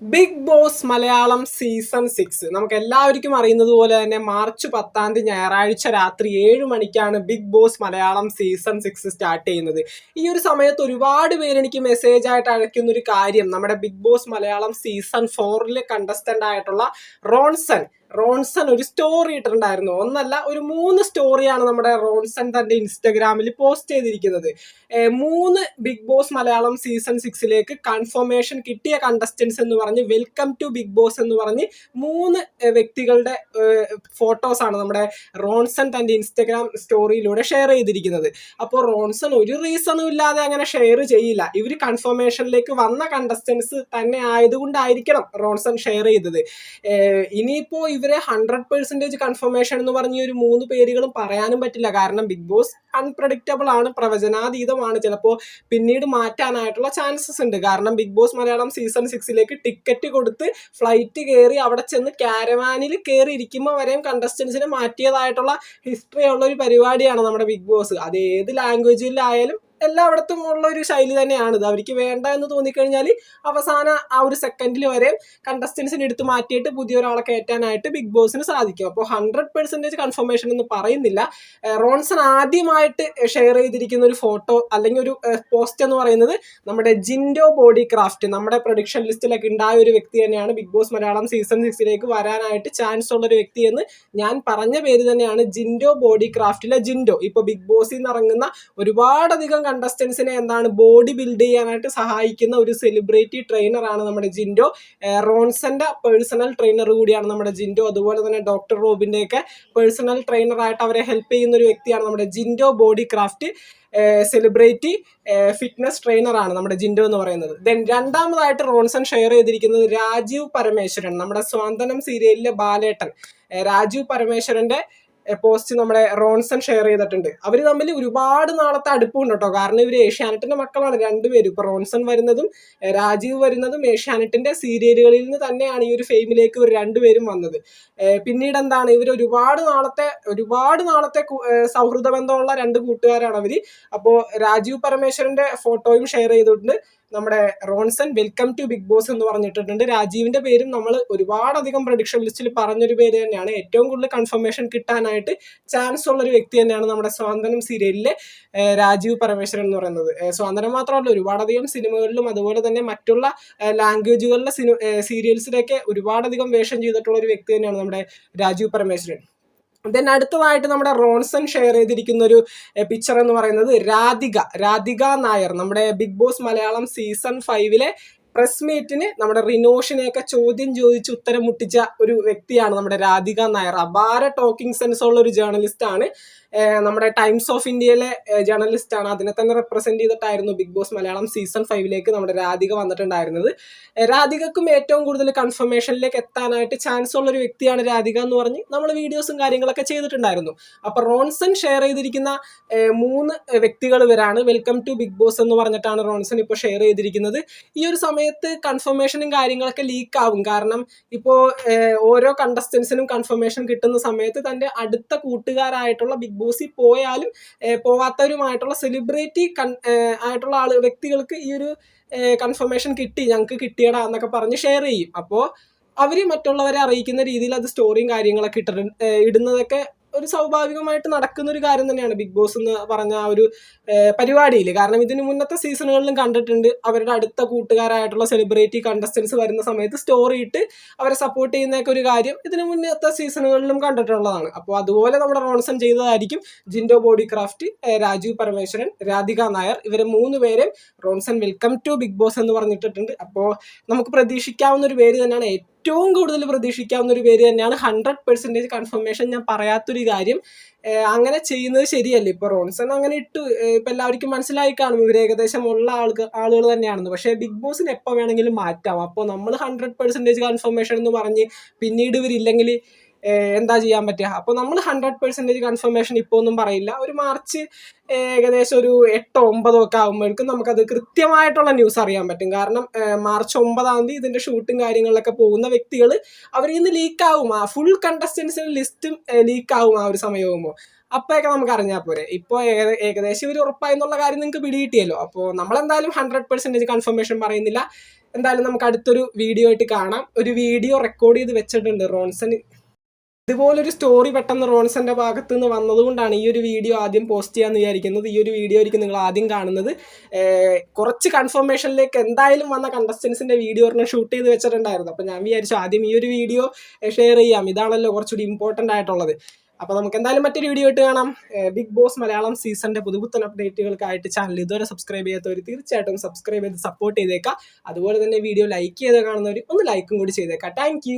Big boss Malayalam season 6 നമുക്ക് എല്ലാവർക്കും അറിയുന്നത് പോലെ തന്നെ മാർച്ച് 10 ഞായറാഴ്ച രാത്രി 7 മണിക്കാണ് Bigg boss Malayalam season 6 start ചെയ്യുന്നത്. ഈ ഒരു സമയത്ത് ഒരുപാട് പേര് എനിക്ക് മെസ്സേജ് ആയിട്ട് അയക്കുന്ന ഒരു കാര്യം, നമ്മുടെ big boss Malayalam season 4 contestant ആയിട്ടുള്ള റോൺസൺ ഒരു സ്റ്റോറി ഇട്ടിട്ടുണ്ടായിരുന്നു. ഒന്നല്ല, ഒരു 3 സ്റ്റോറിയാണ് നമ്മുടെ റോൺസൺ തന്റെ ഇൻസ്റ്റഗ്രാമിൽ പോസ്റ്റ് ചെയ്തിരിക്കുന്നത്. 3 Bigg boss Malayalam season 6 confirmation കിട്ടിയ കണ്ടസ്റ്റൻസ് എന്ന് പറഞ്ഞ് വെൽക്കം ടു ബിഗ് ബോസ് എന്ന് പറഞ്ഞ് 3 വ്യക്തികളുടെ ഫോട്ടോസ് ആണ് നമ്മുടെ റോൺസൺ തന്റെ ഇൻസ്റ്റഗ്രാം സ്റ്റോറിയിലൂടെ ഷെയർ ചെയ്തിരിക്കുന്നത്. അപ്പോൾ റോൺസൺ ഒരു റീസണും ഇല്ലാതെ അങ്ങനെ ഷെയർ ചെയ്യില്ല. ഇവർ കൺഫർമേഷനിലേക്ക് വന്ന കണ്ടസ്റ്റൻസ് തന്നെ ആയതുകൊണ്ടായിരിക്കണം റോൺസൺ ഷെയർ ചെയ്തത്. ഇനിയിപ്പോ ഇവരെ 100% കൺഫർമേഷൻ എന്ന് പറഞ്ഞ ഒരു 3 പേരുകളും പറയാനും പറ്റില്ല. കാരണം ബിഗ് ബോസ് അൺപ്രഡിക്റ്റബിൾ ആണ്, പ്രവചനാതീതമാണ്. ചിലപ്പോൾ പിന്നീട് മാറ്റാനായിട്ടുള്ള ചാൻസസ് ഉണ്ട്. കാരണം Bigg boss Malayalam season 6 ticket കൊടുത്ത് ഫ്ലൈറ്റ് കയറി അവിടെ ചെന്ന് കാരവാനിൽ കയറി ഇരിക്കുമ്പോൾ വരെയും കണ്ടസ്റ്റൻസിനെ മാറ്റിയതായിട്ടുള്ള ഹിസ്റ്ററി ഉള്ള ഒരു പരിപാടിയാണ് നമ്മുടെ ബിഗ് ബോസ്. അത് ഏത് ലാംഗ്വേജിലായാലും എല്ലായിടത്തും ഉള്ള ഒരു ശൈലി തന്നെയാണ് ഇത്. അവർക്ക് വേണ്ട എന്ന് തോന്നിക്കഴിഞ്ഞാൽ അവസാന ആ ഒരു സെക്കൻഡിൽ വരെ കണ്ടസ്റ്റൻസിനെ എടുത്ത് മാറ്റിയിട്ട് പുതിയ ഒരാളെ കയറ്റാനായിട്ട് ബിഗ് ബോസിന് സാധിക്കും. അപ്പോൾ 100% കൺഫർമേഷൻ എന്ന് പറയുന്നില്ല. റോൺസൺ ആദ്യമായിട്ട് ഷെയർ ചെയ്തിരിക്കുന്ന ഒരു ഫോട്ടോ അല്ലെങ്കിൽ ഒരു പോസ്റ്റ് എന്ന് പറയുന്നത് നമ്മുടെ ജിൻഡോ ബോഡി ക്രാഫ്റ്റ്, നമ്മുടെ പ്രൊഡിക്ഷൻ ലിസ്റ്റിലൊക്കെ ഉണ്ടായ ഒരു വ്യക്തി തന്നെയാണ്. ബിഗ് ബോസ് മലയാളം സീസൺ 6 വരാനായിട്ട് ചാൻസ് ഉള്ള ഒരു വ്യക്തി എന്ന് ഞാൻ പറഞ്ഞ പേര് തന്നെയാണ് ജിൻഡോ ബോഡി ക്രാഫ്റ്റിലെ ജിൻഡോ. ഇപ്പൊ ബിഗ് ബോസിൽ നിന്ന് ഇറങ്ങുന്ന ഒരുപാടധികം കണ്ടസ്റ്റൻസിനെ ബോഡി ബിൽഡ് ചെയ്യാനായിട്ട് സഹായിക്കുന്ന ഒരു സെലിബ്രിറ്റി ട്രെയിനറാണ് നമ്മുടെ ജിൻഡോ. റോൺസന്റെ പേഴ്സണൽ ട്രെയിനർ കൂടിയാണ് നമ്മുടെ ജിൻഡോ. അതുപോലെ തന്നെ ഡോക്ടർ റോബിന്റെ ഒക്കെ പേഴ്സണൽ ട്രെയിനറായിട്ട് അവരെ ഹെൽപ്പ് ചെയ്യുന്ന ഒരു വ്യക്തിയാണ് നമ്മുടെ Jindo body craft. Celebrity fitness ട്രെയിനറാണ് നമ്മുടെ ജിൻഡോ എന്ന് പറയുന്നത്. ദെൻ രണ്ടാമതായിട്ട് റോൺസൺ ഷെയർ ചെയ്തിരിക്കുന്നത് രാജീവ് പരമേശ്വരൻ, നമ്മുടെ സ്വാന്തനം സീരിയലിലെ ബാലേട്ടൻ രാജീവ് പരമേശ്വരന്റെ പോസ്റ്റ് നമ്മുടെ റോൺസൺ ഷെയർ ചെയ്തിട്ടുണ്ട്. അവർ തമ്മിൽ ഒരുപാട് നാളത്തെ അടുപ്പുണ്ട് കേട്ടോ. കാരണം ഇവർ ഏഷ്യാനെറ്റിന്റെ മക്കളാണ് രണ്ടുപേരും. ഇപ്പൊ റോൺസൺ വരുന്നതും രാജീവ് വരുന്നതും ഏഷ്യാനെറ്റിന്റെ സീരിയലുകളിൽ നിന്ന് തന്നെയാണ് ഈ ഒരു ഫെയിമിലേക്ക് ഇവർ രണ്ടുപേരും വന്നത്. പിന്നീട് എന്താണ്, ഇവർ ഒരുപാട് നാളത്തെ സൗഹൃദ ബന്ധമുള്ള 2 കൂട്ടുകാരാണ് അവര്. അപ്പോൾ രാജീവ് പരമേശ്വരന്റെ ഫോട്ടോയും ഷെയർ ചെയ്തിട്ടുണ്ട് നമ്മുടെ Ronson. Welcome to Bigg Boss എന്ന് പറഞ്ഞിട്ടുണ്ട്. രാജീവിന്റെ പേരും നമ്മൾ ഒരുപാടധികം പ്രൊഡിക്ഷൻ ലിസ്റ്റിൽ പറഞ്ഞൊരു പേര് തന്നെയാണ്. ഏറ്റവും കൂടുതൽ കൺഫർമേഷൻ കിട്ടാനായിട്ട് ചാൻസ് ഉള്ള ഒരു വ്യക്തി തന്നെയാണ് നമ്മുടെ സ്വാന്തനം സീരിയലിലെ രാജീവ് പരമേശ്വരൻ എന്ന് പറയുന്നത്. സ്വാന്തനം മാത്രമല്ല, ഒരുപാടധികം സിനിമകളിലും അതുപോലെ തന്നെ മറ്റുള്ള ലാംഗ്വേജുകളിലെ സീരിയൽസിലൊക്കെ ഒരുപാടധികം വേഷം ചെയ്തിട്ടുള്ള ഒരു വ്യക്തി തന്നെയാണ് നമ്മുടെ രാജീവ് പരമേശ്വരൻ. ദെൻ അടുത്തതായിട്ട് നമ്മുടെ റോൺസൺ ഷെയർ ചെയ്തിരിക്കുന്ന ഒരു പിക്ചർ എന്ന് പറയുന്നത് രാധിക നായർ, നമ്മുടെ big boss Malayalam season 5 press മീറ്റിന് നമ്മുടെ റിനോഷിനെയൊക്കെ ചോദ്യം ചോദിച്ച് ഉത്തരം മുട്ടിച്ച ഒരു വ്യക്തിയാണ് നമ്മുടെ രാധിക നായർ. അപാര ടോക്കിംഗ് സെൻസ് ഉള്ള ഒരു ജേർണലിസ്റ്റ് ആണ്. നമ്മുടെ ടൈംസ് ഓഫ് ഇന്ത്യയിലെ ജേർണലിസ്റ്റ് ആണ്. അതിനെ തന്നെ റെപ്രസെന്റ് ചെയ്തിട്ടായിരുന്നു ബിഗ് ബോസ് മലയാളം സീസൺ 5 നമ്മുടെ രാധിക വന്നിട്ടുണ്ടായിരുന്നത്. രാധികക്കും ഏറ്റവും കൂടുതൽ കൺഫർമേഷനിലേക്ക് എത്താനായിട്ട് ചാൻസ് ഉള്ള ഒരു വ്യക്തിയാണ് രാധിക എന്ന് പറഞ്ഞ് നമ്മൾ വീഡിയോസും കാര്യങ്ങളൊക്കെ ചെയ്തിട്ടുണ്ടായിരുന്നു. അപ്പൊ റോൺസൺ ഷെയർ ചെയ്തിരിക്കുന്ന 3 വ്യക്തികൾ ഇവരാണ്. വെൽക്കം ടു ബിഗ് ബോസ് എന്ന് പറഞ്ഞിട്ടാണ് റോൺസൺ ഇപ്പോൾ ഷെയർ ചെയ്തിരിക്കുന്നത്. ഈ ഒരു സമയത്ത് കൺഫർമേഷനും കാര്യങ്ങളൊക്കെ ലീക്ക് ആവും. കാരണം ഇപ്പോൾ ഓരോ കണ്ടസ്റ്റൻസിനും കൺഫർമേഷൻ കിട്ടുന്ന സമയത്ത് തന്റെ അടുത്ത കൂട്ടുകാരായിട്ടുള്ള ബിഗ് ബോസിൽ പോയാലും പോവാത്തവരുമായിട്ടുള്ള സെലിബ്രിറ്റി ആയിട്ടുള്ള വ്യക്തികൾക്ക് ഈ ഒരു കൺഫർമേഷൻ കിട്ടി, ഞങ്ങൾക്ക് കിട്ടിയടാ എന്നൊക്കെ പറഞ്ഞ് ഷെയർ ചെയ്യും. അപ്പോൾ അവര് മറ്റുള്ളവരെ അറിയിക്കുന്ന രീതിയിൽ അത് സ്റ്റോറിയും കാര്യങ്ങളൊക്കെ ഇടുന്നതൊക്കെ ഒരു സ്വാഭാവികമായിട്ട് നടക്കുന്ന ഒരു കാര്യം തന്നെയാണ് ബിഗ് ബോസ് എന്ന് പറഞ്ഞ ആ ഒരു പരിപാടിയിൽ. കാരണം ഇതിന് മുന്നത്തെ സീസണുകളിലും കണ്ടിട്ടുണ്ട്, അവരുടെ അടുത്ത കൂട്ടുകാരായിട്ടുള്ള സെലിബ്രിറ്റി കണ്ടസ്റ്റൻസ് വരുന്ന സമയത്ത് സ്റ്റോറി ഇട്ട് അവരെ സപ്പോർട്ട് ചെയ്യുന്നതൊക്കെ ഒരു കാര്യം ഇതിന് മുന്നത്തെ സീസണുകളിലും കണ്ടിട്ടുള്ളതാണ്. അപ്പോൾ അതുപോലെ നമ്മുടെ റോൺസൺ ചെയ്തതായിരിക്കും ജിൻഡോ ബോഡി ക്രാഫ്റ്റ്, രാജീവ് പരമേശ്വരൻ, രാധിക നായർ, ഇവരെ 3 പേരും Ronson welcome to Bigg Boss എന്ന് പറഞ്ഞിട്ടുണ്ട്. അപ്പോൾ നമുക്ക് പ്രതീക്ഷിക്കാവുന്ന ഒരു പേര് തന്നെയാണ്, ഏറ്റവും കൂടുതൽ പ്രതീക്ഷിക്കാവുന്ന ഒരു പേര് തന്നെയാണ്. 100% കൺഫർമേഷൻ ഞാൻ പറയാത്തൊരു കാര്യം. അങ്ങനെ ചെയ്യുന്നത് ശരിയല്ല. ഇപ്പൊ റോൺസൺ അങ്ങനെ ഇട്ടു, ഇപ്പൊ എല്ലാവർക്കും മനസ്സിലായി കാണും ഇവർ ഏകദേശം ഉള്ള ആളുകൾ തന്നെയാണെന്ന്. പക്ഷേ ബിഗ് ബോസിന് എപ്പോൾ വേണമെങ്കിലും മാറ്റാം. അപ്പോൾ നമ്മൾ 100% കൺഫർമേഷൻ എന്ന് പറഞ്ഞ് പിന്നീട് ഇവരില്ലെങ്കിൽ എന്താ ചെയ്യാൻ പറ്റുക? അപ്പോൾ നമ്മൾ 100% കൺഫർമേഷൻ ഇപ്പോൾ ഒന്നും പറയില്ല. ഒരു മാർച്ച് ഏകദേശം ഒരു 8 9 ഒക്കെ ആകുമ്പോഴേക്കും നമുക്കത് കൃത്യമായിട്ടുള്ള ന്യൂസ് അറിയാൻ പറ്റും. കാരണം മാർച്ച് 9 ഇതിന്റെ ഷൂട്ടും കാര്യങ്ങളിലൊക്കെ പോകുന്ന വ്യക്തികൾ അവരിൽ നിന്ന് ലീക്കാവും. ആ ഫുൾ കണ്ടസ്റ്റൻസിന്റെ ലിസ്റ്റും ലീക്കാവും ആ ഒരു സമയമാകുമ്പോൾ. അപ്പോഴൊക്കെ നമുക്ക് അറിഞ്ഞാൽ പോരെ. ഇപ്പോൾ ഏകദേശം ഇവർ ഉറപ്പായി എന്നുള്ള കാര്യം നിങ്ങൾക്ക് പിടികിട്ടിയല്ലോ. അപ്പോൾ നമ്മളെന്തായാലും 100% കൺഫർമേഷൻ പറയുന്നില്ല. എന്തായാലും നമുക്ക് അടുത്തൊരു വീഡിയോ ആയിട്ട് കാണാം. ഒരു വീഡിയോ റെക്കോർഡ് ചെയ്ത് വെച്ചിട്ടുണ്ട് റോൺസൺ. ഇതുപോലൊരു സ്റ്റോറി പെട്ടെന്ന് റോൺസന്റെ ഭാഗത്ത് നിന്ന് വന്നതുകൊണ്ടാണ് ഈ ഒരു വീഡിയോ ആദ്യം പോസ്റ്റ് ചെയ്യാന്ന് വിചാരിക്കുന്നത്. ഈ ഒരു വീഡിയോ ആയിരിക്കും നിങ്ങൾ ആദ്യം കാണുന്നത്. കുറച്ച് കൺഫർമേഷനിലേക്ക് എന്തായാലും വന്ന കണ്ടസ്റ്റൻസിന്റെ വീഡിയോ ഒരെണ്ണം ഷൂട്ട് ചെയ്ത് വെച്ചിട്ടുണ്ടായിരുന്നു. അപ്പോൾ ഞാൻ വിചാരിച്ചു ആദ്യം ഈ ഒരു വീഡിയോ ഷെയർ ചെയ്യാം, ഇതാണല്ലോ കുറച്ചുകൂടി ഇമ്പോർട്ടൻ്റ് ആയിട്ടുള്ളത്. അപ്പോൾ നമുക്ക് എന്തായാലും മറ്റൊരു വീഡിയോ ആയിട്ട് കാണാം. ബിഗ് ബോസ് മലയാളം സീസണിന്റെ പുതുപുത്തൻ അപ്ഡേറ്റുകൾക്കായിട്ട് ചാനൽ ഇതുവരെ സബ്സ്ക്രൈബ് ചെയ്യാത്തവർ തീർച്ചയായിട്ടും സബ്സ്ക്രൈബ് ചെയ്ത് സപ്പോർട്ട് ചെയ്തേക്കാം. അതുപോലെ തന്നെ വീഡിയോ ലൈക്ക് ചെയ്ത് കാണുന്നവർ ഒന്ന് ലൈക്കും കൂടി ചെയ്തേക്കാം. താങ്ക്